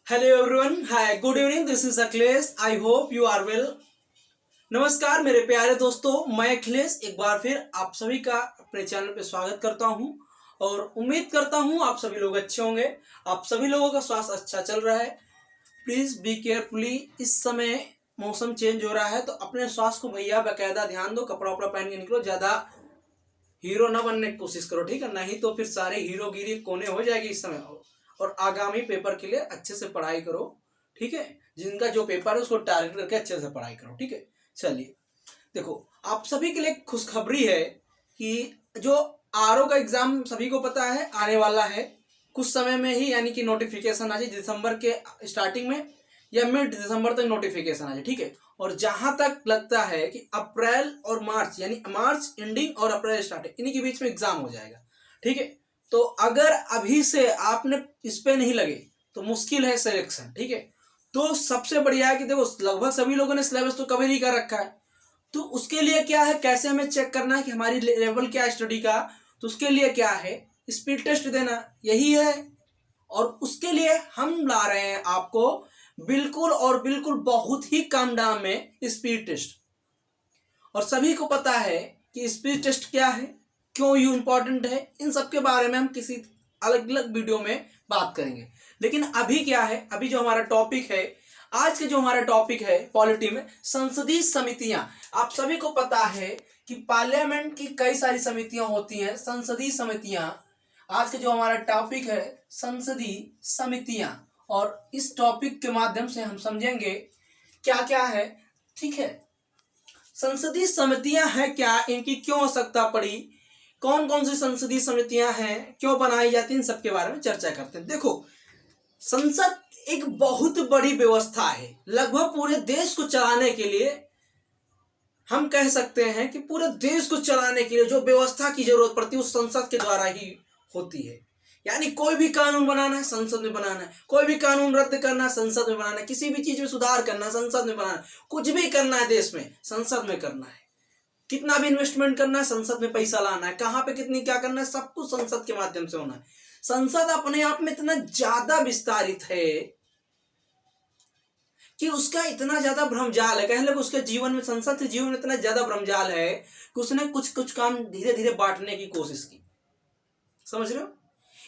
Hello everyone, hi, good evening, this is Akhilesh. I hope you are well. नमस्कार मेरे प्यारे दोस्तों, मैं अखिलेश एक बार फिर आप सभी का अपने चैनल पे स्वागत करता हूं और उम्मीद करता हूं आप सभी लोग अच्छे होंगे। आप सभी लोगों का स्वास्थ्य अच्छा चल रहा है। Please be carefully. इस समय मौसम चेंज हो रहा है तो अपने स्वास्थ्य को भैया बाकायदा ध्यान दो। कपड़ा उपड़ा पहन के निकलो, ज्यादा हीरो ना बनने की कोशिश करो, ठीक है? नहीं तो फिर सारे हीरोगिरी कोने हो जाएगी इस समय। और आगामी पेपर के लिए अच्छे से पढ़ाई करो, ठीक है? जिनका जो पेपर है उसको टारगेट करके अच्छे से पढ़ाई करो, ठीक है? चलिए, देखो, आप सभी के लिए खुशखबरी है कि जो आरओ का एग्जाम सभी को पता है आने वाला है कुछ समय में ही, यानी कि नोटिफिकेशन आ जाए दिसंबर के स्टार्टिंग में या मिड दिसंबर तक नोटिफिकेशन आ जाए, ठीक है? और जहां तक लगता है कि अप्रैल और मार्च, यानी मार्च एंडिंग और अप्रैल स्टार्टिंग, इन्हीं के बीच में एग्जाम हो जाएगा, ठीक है? तो अगर अभी से आपने इस पे नहीं लगे तो मुश्किल है सिलेक्शन, ठीक है? तो सबसे बढ़िया है कि देखो, लगभग सभी लोगों ने सिलेबस तो कवर ही कर रखा है। तो उसके लिए क्या है, कैसे हमें चेक करना है कि हमारी लेवल क्या है स्टडी का? तो उसके लिए क्या है, स्पीड टेस्ट देना, यही है। और उसके लिए हम ला रहे हैं आपको बिल्कुल और बिल्कुल बहुत ही कम दाम में स्पीड टेस्ट। और सभी को पता है कि स्पीड टेस्ट क्या है, क्यों ये इंपॉर्टेंट है, इन सब के बारे में हम किसी अलग अलग वीडियो में बात करेंगे। लेकिन अभी क्या है, अभी जो हमारा टॉपिक है, आज के जो हमारा टॉपिक है पॉलिटी में संसदीय समितियां। आप सभी को पता है कि पार्लियामेंट की कई सारी समितियां होती हैं, संसदीय समितियां। आज के जो हमारा टॉपिक है संसदीय समितियां, और इस टॉपिक के माध्यम से हम समझेंगे क्या क्या है, ठीक है? संसदीय समितियां हैं क्या, इनकी क्यों आवश्यकता पड़ी, कौन कौन सी संसदीय समितियां हैं, क्यों बनाई जाती हैं, इन सबके बारे में चर्चा करते हैं। देखो, संसद एक बहुत बड़ी व्यवस्था है, लगभग पूरे देश को चलाने के लिए। हम कह सकते हैं कि पूरे देश को चलाने के लिए जो व्यवस्था की जरूरत पड़ती है उस संसद के द्वारा ही होती है। यानी कोई भी कानून बनाना है संसद में बनाना है, कोई भी कानून रद्द करना है संसद में बनाना है, किसी भी चीज में सुधार करना है संसद में बनाना है, कुछ भी करना है देश में संसद में करना है। कितना भी इन्वेस्टमेंट करना है संसद में पैसा लाना है, कहां पे कितनी क्या करना है, सब कुछ संसद के माध्यम से होना है। संसद अपने आप में इतना ज्यादा विस्तारित है कि उसका इतना ज्यादा भ्रमजाल है, कह लो उसके जीवन में, संसद के जीवन में इतना ज्यादा भ्रमजाल है कि उसने कुछ कुछ काम धीरे धीरे बांटने की कोशिश की। समझ रहे हो?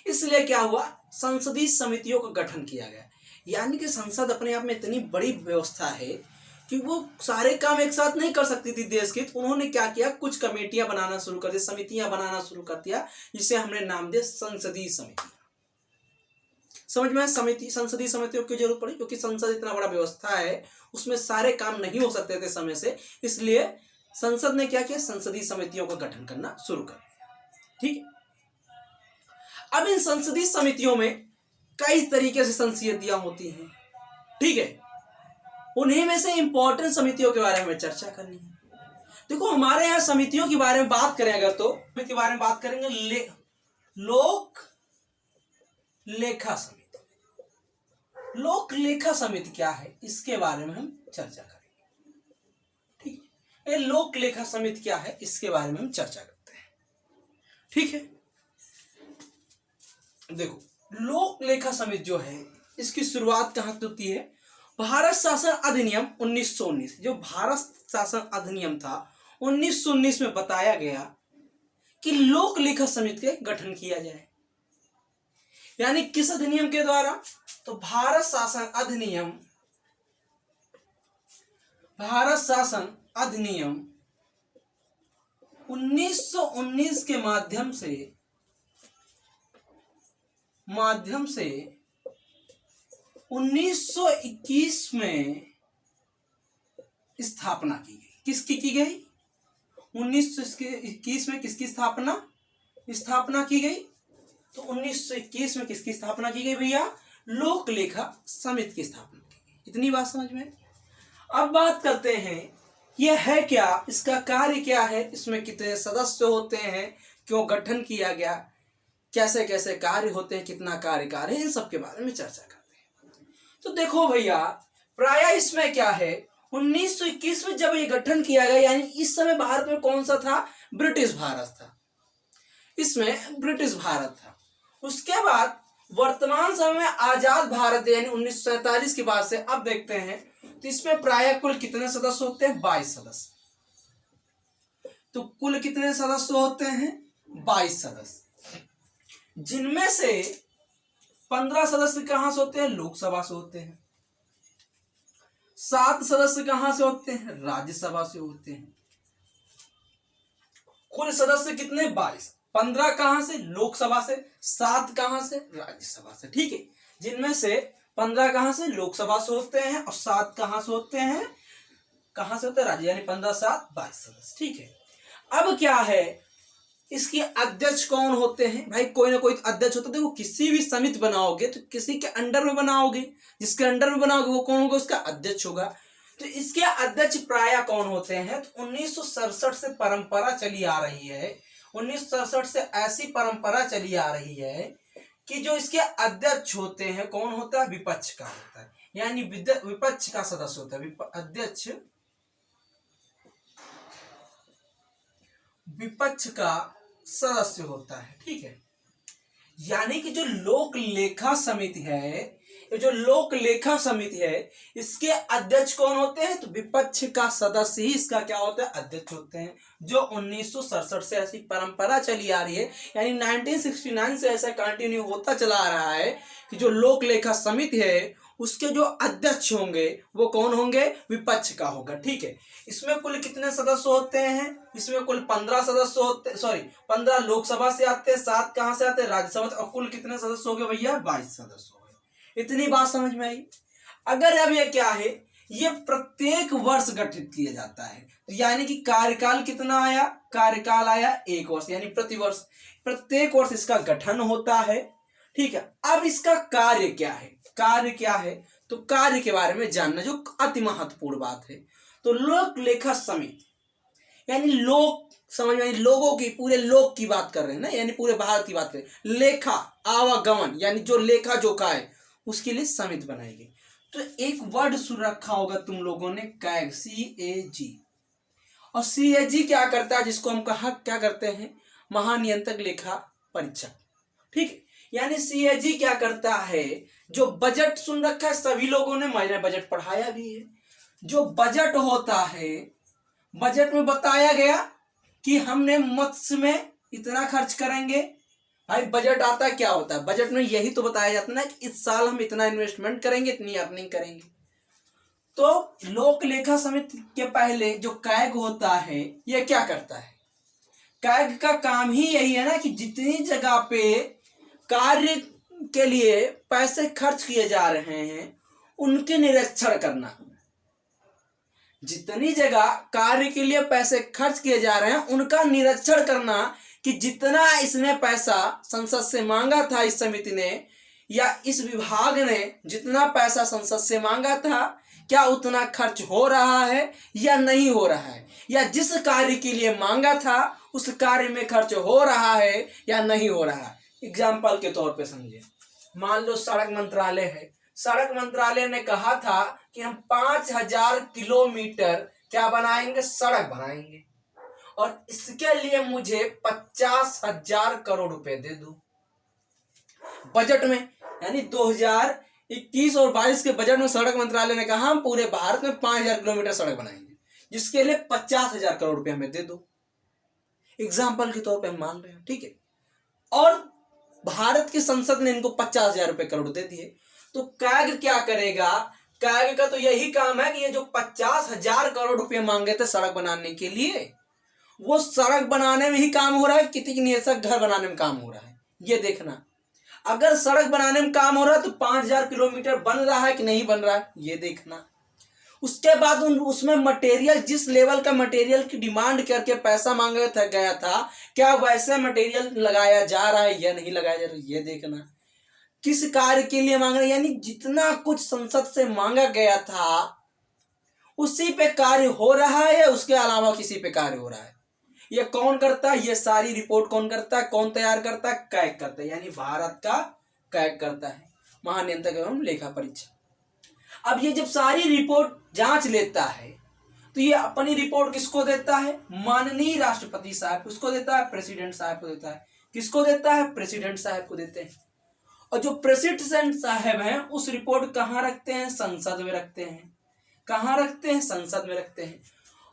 इसलिए क्या हुआ, संसदीय समितियों का गठन किया गया। यानी कि संसद अपने आप में इतनी बड़ी व्यवस्था है कि वो सारे काम एक साथ नहीं कर सकती थी देश की। तो उन्होंने क्या किया, कुछ कमेटियां बनाना शुरू कर दी, समितियां बनाना शुरू कर दिया, जिसे हमने नाम दिया संसदीय समिति। समझ में? समिति, संसदीय समितियों की जरूरत पड़ी क्योंकि संसद इतना बड़ा व्यवस्था है, उसमें सारे काम नहीं हो सकते थे समय से। इसलिए संसद ने क्या किया, संसदीय समितियों का गठन करना शुरू कर दिया, ठीक है? अब इन संसदीय समितियों में कई तरीके से संसदीयतां होती हैं, ठीक है? उन्हीं में से इंपॉर्टेंट समितियों के बारे में चर्चा करनी है। देखो, हमारे यहाँ समितियों के बारे में बात करें अगर, तो के बारे में बात करेंगे लोक लेखा समिति। लोक लेखा समिति क्या है, इसके बारे में हम चर्चा करेंगे, ठीक है? ये लोक लेखा समिति क्या है, इसके बारे में हम चर्चा करते हैं, ठीक है? देखो, लोक लेखा समिति जो है, इसकी शुरुआत कहां से होती है? भारत शासन अधिनियम 1919। जो भारत शासन अधिनियम था 1919 में बताया गया कि लोक लेखा समिति का गठन किया जाए। यानी किस अधिनियम के द्वारा? तो भारत शासन अधिनियम 1919 के माध्यम से 1921 में स्थापना की गई। किसकी की गई? 1921 में किसकी स्थापना की गई? तो 1921 में किसकी स्थापना की गई भैया? लोक लेखा समिति की स्थापना की गई। इतनी बात समझ में? अब बात करते हैं यह है क्या, इसका कार्य क्या है, इसमें कितने सदस्य होते हैं, क्यों गठन किया गया, कैसे कैसे कार्य होते हैं, कितना कार्यकाल है, इन सब के बारे में चर्चा करते हैं। तो देखो भैया, प्राय इसमें क्या है, 1921 में जब ये गठन किया गया, यानी इस समय भारत में कौन सा था? ब्रिटिश भारत था। इसमें ब्रिटिश भारत था। उसके बाद वर्तमान समय में आजाद भारत यानी 1947 के बाद से अब देखते हैं तो इसमें प्राय कुल कितने सदस्य होते हैं? 22 सदस्य। तो कुल कितने सदस्य होते हैं? 22 सदस्य, जिनमें से 15 सदस्य कहां से होते हैं? लोकसभा से होते हैं। 7 सदस्य कहां से होते हैं? राज्यसभा से होते हैं। कुल सदस्य कितने? 22। 15 कहां से? लोकसभा से। 7 कहां से? राज्यसभा से। ठीक है, जिनमें से 15 कहां से? लोकसभा से होते हैं और 7 कहां से होते हैं? कहां से होते हैं? राज्य, यानी 15 7 22 सदस्य। ठीक है, अब क्या है, इसके अध्यक्ष कौन होते हैं? भाई कोई ना कोई अध्यक्ष होता है। देखो, किसी भी समिति बनाओगे तो किसी के अंडर में बनाओगे, जिसके अंडर में बनाओगे वो कौन होगा? उसका अध्यक्ष होगा। तो इसके अध्यक्ष प्राय कौन होते हैं? तो 1967 से परंपरा चली आ रही है, 1967 से ऐसी परंपरा चली आ रही है कि जो इसके अध्यक्ष होते हैं, कौन होता है? विपक्ष का होता है, यानी विपक्ष का सदस्य होता है। अध्यक्ष विपक्ष का सदस्य होता है। ठीक है, यानी कि जो लोक लेखा समिति है, ये जो लोक लेखा समिति है, इसके अध्यक्ष कौन होते हैं? तो विपक्ष का सदस्य ही इसका क्या होता है? अध्यक्ष होते हैं। जो 1967 से ऐसी परंपरा चली आ रही है, यानी 1969 से ऐसा कंटिन्यू होता चला आ रहा है कि जो लोक लेखा समिति है उसके जो अध्यक्ष होंगे वो कौन होंगे? विपक्ष का होगा। ठीक है, इसमें कुल कितने सदस्य होते हैं? इसमें कुल 15 सदस्य होते, सॉरी 15 लोकसभा से आते हैं, 7 कहां से आते हैं? राज्यसभा से। और कुल कितने सदस्य हो गए भैया? 22 सदस्य हो गए। इतनी बात समझ में आई। अगर अब ये क्या है, ये प्रत्येक वर्ष गठित किया जाता है, तो यानी कि कार्यकाल कितना आया? कार्यकाल आया 1 वर्ष, यानी प्रतिवर्ष, प्रत्येक वर्ष इसका गठन होता है। ठीक है, अब इसका कार्य क्या है? कार्य क्या है? तो कार्य के बारे में जानना जो अति महत्वपूर्ण बात है। तो लोक लेखा समिति यानी लोक, समझ में, लोगों की, पूरे लोक की बात कर रहे हैं ना, यानी पूरे भारत की बात करें। लेखा आवागमन, यानी जो लेखा जोखा है उसके लिए समिति बनाई गई। तो एक वर्ड सुन रखा होगा तुम लोगों ने, कैग, CAG। और CAG क्या करता है? जिसको हम क्या करते हैं? महानियंत्रक लेखा परीक्षक। ठीक है, यानी CAG क्या करता है? जो बजट सुन रखा है सभी लोगों ने, मैंने बजट पढ़ाया भी है। जो बजट होता है, बजट में बताया गया कि हमने मत्स्य में इतना खर्च करेंगे। भाई बजट आता है, क्या होता है? बजट में यही तो बताया जाता है ना कि इस साल हम इतना इन्वेस्टमेंट करेंगे, इतनी अर्निंग करेंगे। तो लोक लेखा समिति के पहले जो कैग होता है, यह क्या करता है? कैग का काम ही यही है ना कि जितनी जगह पे कार्य के लिए पैसे खर्च किए जा रहे हैं उनके निरीक्षण करना। जितनी जगह कार्य के लिए पैसे खर्च किए जा रहे हैं उनका निरीक्षण करना कि जितना इसने पैसा संसद से मांगा था, इस समिति ने या इस विभाग ने जितना पैसा संसद से मांगा था, क्या उतना खर्च हो रहा है या नहीं हो रहा है, या जिस कार्य के लिए मांगा था उस कार्य में खर्च हो रहा है या नहीं हो रहा है। एग्जाम्पल के तौर पे समझिए, मान लो सड़क मंत्रालय है। सड़क मंत्रालय ने कहा था कि हम 5000 किलोमीटर क्या बनाएंगे? सड़क बनाएंगे, और इसके लिए मुझे 50,000 करोड़ रुपए दे दो। बजट में, यानी 2021 और 22 के बजट में सड़क मंत्रालय ने कहा हम पूरे भारत में 5000 किलोमीटर सड़क बनाएंगे, जिसके लिए 50,000 करोड़ रुपए हमें दे दो। एग्जाम्पल के तौर पे हम मान रहे हैं। ठीक है, और भारत की संसद ने इनको 50,000 करोड़ दे दिए। तो कैग क्या करेगा? कैग का तो यही काम है कि ये जो 50,000 करोड़ रुपए मांगे थे सड़क बनाने के लिए, वो सड़क बनाने में ही काम हो रहा है, कितनी नियत घर बनाने में काम हो रहा है, ये देखना। अगर सड़क बनाने में काम हो रहा है तो 5000 किलोमीटर बन रहा है कि नहीं बन रहा है, ये देखना। उसके बाद उसमें मटेरियल, जिस लेवल का मटेरियल की डिमांड करके पैसा मांगा गया था, क्या वैसे मटेरियल लगाया जा रहा है या नहीं लगाया जा रहा है, ये देखना। किस कार्य के लिए मांग रहे, यानी जितना कुछ संसद से मांगा गया था उसी पे कार्य हो रहा है या उसके अलावा किसी पे कार्य हो रहा है, ये कौन करता है? ये सारी रिपोर्ट कौन करता है? कौन तैयार करता है? कैग करता है, यानी भारत का कैग करता है, महानियंत्रक एवं लेखा परीक्षक। अब ये जब सारी रिपोर्ट जांच लेता है तो ये अपनी रिपोर्ट किसको देता है? माननीय राष्ट्रपति साहब। उसको देता है? प्रेसिडेंट साहब को देता है। किसको देता है? प्रेसिडेंट साहब को देते हैं। और जो प्रेसिडेंट साहब हैं उस रिपोर्ट कहाँ रखते हैं? संसद में रखते हैं। कहाँ रखते हैं? संसद में रखते हैं।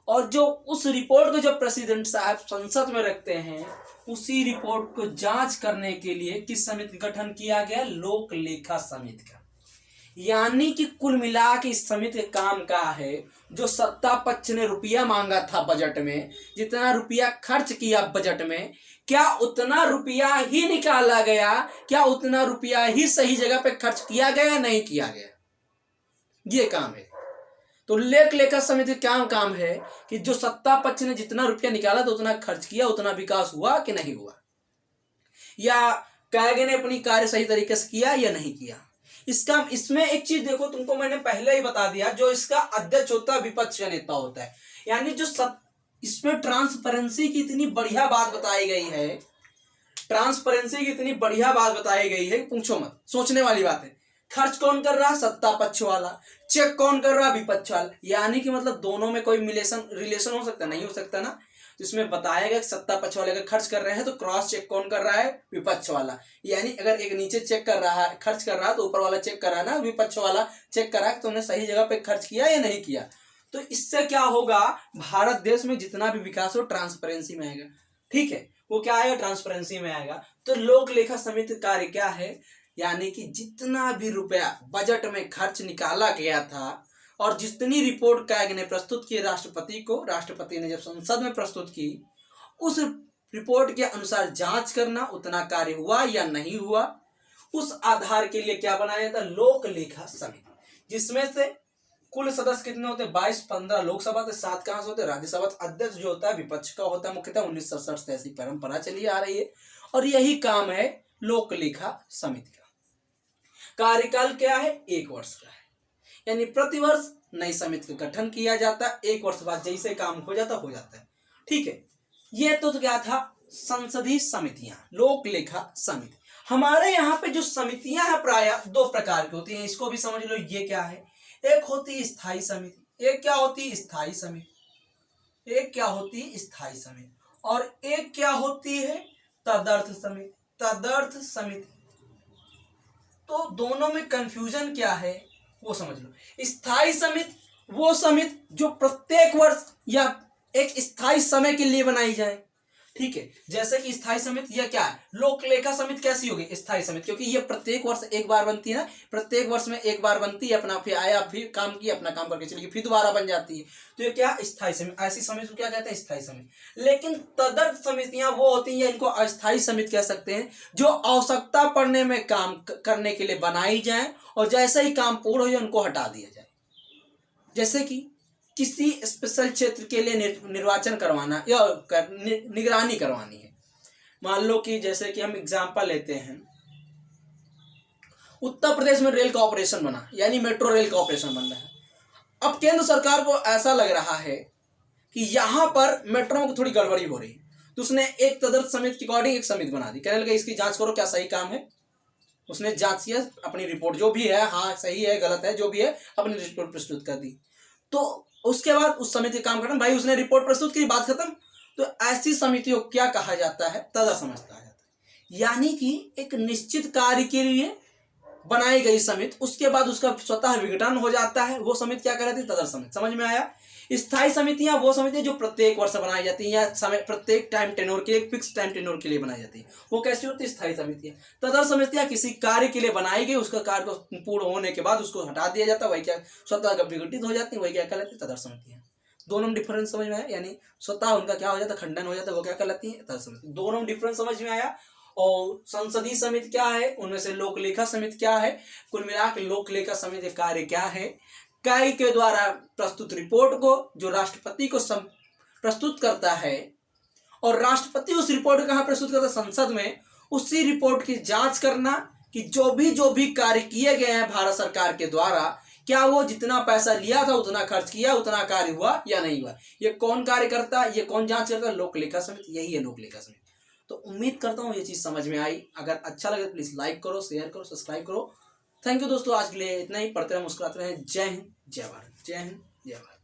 और जो उस रिपोर्ट को जो प्रेसिडेंट साहब संसद में रखते हैं, उसी रिपोर्ट को जांच करने के लिए किस समिति का गठन किया गया? लोक लेखा समिति का। यानी कि कुल मिला के इस समिति का काम का है, जो सत्ता पक्ष ने रुपया मांगा था बजट में, जितना रुपया खर्च किया बजट में, क्या उतना रुपया ही निकाला गया? क्या उतना रुपया ही सही जगह पे खर्च किया गया? नहीं किया गया। ये काम है। तो लोक लेखा समिति का क्या काम है कि जो सत्ता पक्ष ने जितना रुपया निकाला तो उतना खर्च किया, उतना विकास हुआ कि नहीं हुआ, या कैग ने अपनी कार्य सही तरीके से किया या नहीं किया। इसमें एक चीज देखो, तुमको मैंने पहले ही बता दिया, जो इसका अध्यक्ष होता है विपक्ष का नेता होता है। यानी जो इसमें ट्रांसपेरेंसी की इतनी बढ़िया बात बताई गई है, ट्रांसपेरेंसी की इतनी बढ़िया बात बताई गई है, पूछो मत, सोचने वाली बात है। खर्च कौन कर रहा है? सत्ता पक्ष वाला। चेक कौन कर रहा है? विपक्ष वाला। यानी कि मतलब दोनों में कोई रिलेशन हो सकता? नहीं हो सकता ना। तो इसमें बताया गया सत्ता पक्ष वाले अगर खर्च कर रहे हैं तो क्रॉस चेक कौन कर रहा है? विपक्ष वाला। यानी अगर एक नीचे चेक कर रहा है, खर्च कर रहा है, तो ऊपर वाला चेक कर रहा है ना, विपक्ष वाला चेक कर रहा है कि तुमने सही जगह पे खर्च किया या नहीं किया। तो इससे क्या होगा? भारत देश में जितना भी विकास हो ट्रांसपेरेंसी में आएगा। ठीक है, वो क्या आएगा? ट्रांसपेरेंसी में आएगा। तो लोक लेखा समिति कार्य क्या है? यानी कि जितना भी रुपया बजट में खर्च निकाला गया था और जितनी रिपोर्ट कैग ने प्रस्तुत की राष्ट्रपति को, राष्ट्रपति ने जब संसद में प्रस्तुत की, उस रिपोर्ट के अनुसार जांच करना, उतना कार्य हुआ या नहीं हुआ, उस आधार के लिए क्या बनाया जाता? लोक लेखा समिति, जिसमें से कुल सदस्य कितने होते हैं? 22-15 लोकसभा से, 7 कहां से होते हैं? राज्यसभा। अध्यक्ष जो होता है विपक्ष का होता है मुख्यतः। 1967 से ऐसी परंपरा चली आ रही है और यही काम है लोक लेखा समिति का। कार्यकाल क्या है? 1 वर्ष का है। यानी प्रतिवर्ष नई समिति का गठन किया जाता है। 1 वर्ष बाद जैसे काम हो जाता है। ठीक है, ये तो क्या था? संसदीय समितियां, लोक लेखा समिति। हमारे यहाँ पे जो समितियां हैं प्राय 2 प्रकार की होती हैं, इसको भी समझ लो। ये क्या है? एक होती है स्थायी समिति। एक क्या होती है? स्थायी समिति। एक क्या होती है? स्थायी समिति। और एक क्या होती है? तदर्थ समिति। तदर्थ समिति। तो दोनों में कंफ्यूजन क्या है वो समझ लो। स्थायी समिति वो समिति जो प्रत्येक वर्ष या एक स्थायी समय के लिए बनाई जाए। ठीक है, जैसे कि स्थायी समिति यह क्या है? लोक लेखा समिति कैसी होगी? स्थायी समिति, क्योंकि ये प्रत्येक वर्ष एक बार बनती है ना, प्रत्येक वर्ष में एक बार बनती है, अपना फिर आया, फिर काम किया, अपना काम करके चली गई, फिर दोबारा बन जाती है। तो ये क्या? स्थायी समिति। ऐसी समिति को क्या कहते हैं? स्थायी समिति। लेकिन तदर्थ समितियां वो होती हैं, इनको अस्थायी समिति कह सकते हैं, जो आवश्यकता पड़ने में काम करने के लिए बनाई जाए और जैसे ही काम पूर्ण हो जाए उनको हटा दिया जाए। जैसे कि किसी स्पेशल क्षेत्र के लिए निर्वाचन करवाना या निगरानी करवानी है। मान लो कि जैसे कि हम एग्जांपल लेते हैं, उत्तर प्रदेश में रेल का ऑपरेशन बना, यानी मेट्रो रेल का ऑपरेशन बन रहा है। अब केंद्र सरकार को ऐसा लग रहा है कि यहाँ पर मेट्रो में थोड़ी गड़बड़ी हो रही है, तो उसने एक तदर्थ समिति के अकॉर्डिंग एक समिति बना दी। कहने लगे इसकी जांच करो, क्या सही काम है। उसने जांच किया, अपनी रिपोर्ट जो भी है, हाँ सही है गलत है जो भी है, अपनी रिपोर्ट प्रस्तुत कर दी। तो उसके बाद उस समिति काम खत्म, भाई उसने रिपोर्ट प्रस्तुत की, बात खत्म। तो ऐसी समितियों को क्या कहा जाता है? तदर्थ समिति कहा जाता है। यानी कि एक निश्चित कार्य के लिए बनाई गई समिति, उसके बाद उसका स्वतः विघटन हो जाता है, वो समिति क्या कहलाती है? तदर्थ समिति। समझ में आया? स्थायी समितियां वो समितियां जो प्रत्येक वर्ष बनाई जाती है या समय प्रत्येक टाइम टेन्योर के लिए, फिक्स टाइम टेन्योर के लिए बनाई जाती है, वो कैसी होती है? स्थायी समितियां। तदर्थ समितियां किसी कार्य के लिए बनाई गई, उसका कार्य को पूर्ण होने के बाद उसको हटा दिया जाता है, वही क्या स्वतः विघटित हो जाती है, वही क्या कहलाती है? तदर्थ समितियां। दोनों में डिफरेंस समझ में आया? यानी स्वतः उनका क्या हो जाता है? खंडन हो जाता है, वो क्या कहलाती है? तदर्थ समिति। दोनों में डिफरेंस समझ में आया? और संसदीय समिति क्या है, उनमें से लोक लेखा समिति क्या है। कुल मिलाकर लोक लेखा समिति कार्य क्या है? कैग के द्वारा प्रस्तुत रिपोर्ट को जो राष्ट्रपति को प्रस्तुत करता है और राष्ट्रपति उस रिपोर्ट को कहाँ प्रस्तुत करता है? संसद में। उसी रिपोर्ट की जांच करना कि जो भी कार्य किए गए हैं भारत सरकार के द्वारा, क्या वो जितना पैसा लिया था उतना खर्च किया, उतना कार्य हुआ या नहीं हुआ। ये कौन कार्य करता है? ये कौन जांच करता है? लोक लेखा समिति। यही है लोक लेखा समिति। तो उम्मीद करता हूँ ये चीज़ समझ में आई। अगर अच्छा लगे तो प्लीज़ लाइक करो, शेयर करो, सब्सक्राइब करो। थैंक यू दोस्तों, आज के लिए इतना ही। पढ़ते रहे, मुस्कुराते रहे। जय हिंद, जय भारत। जय हिंद, जय भारत।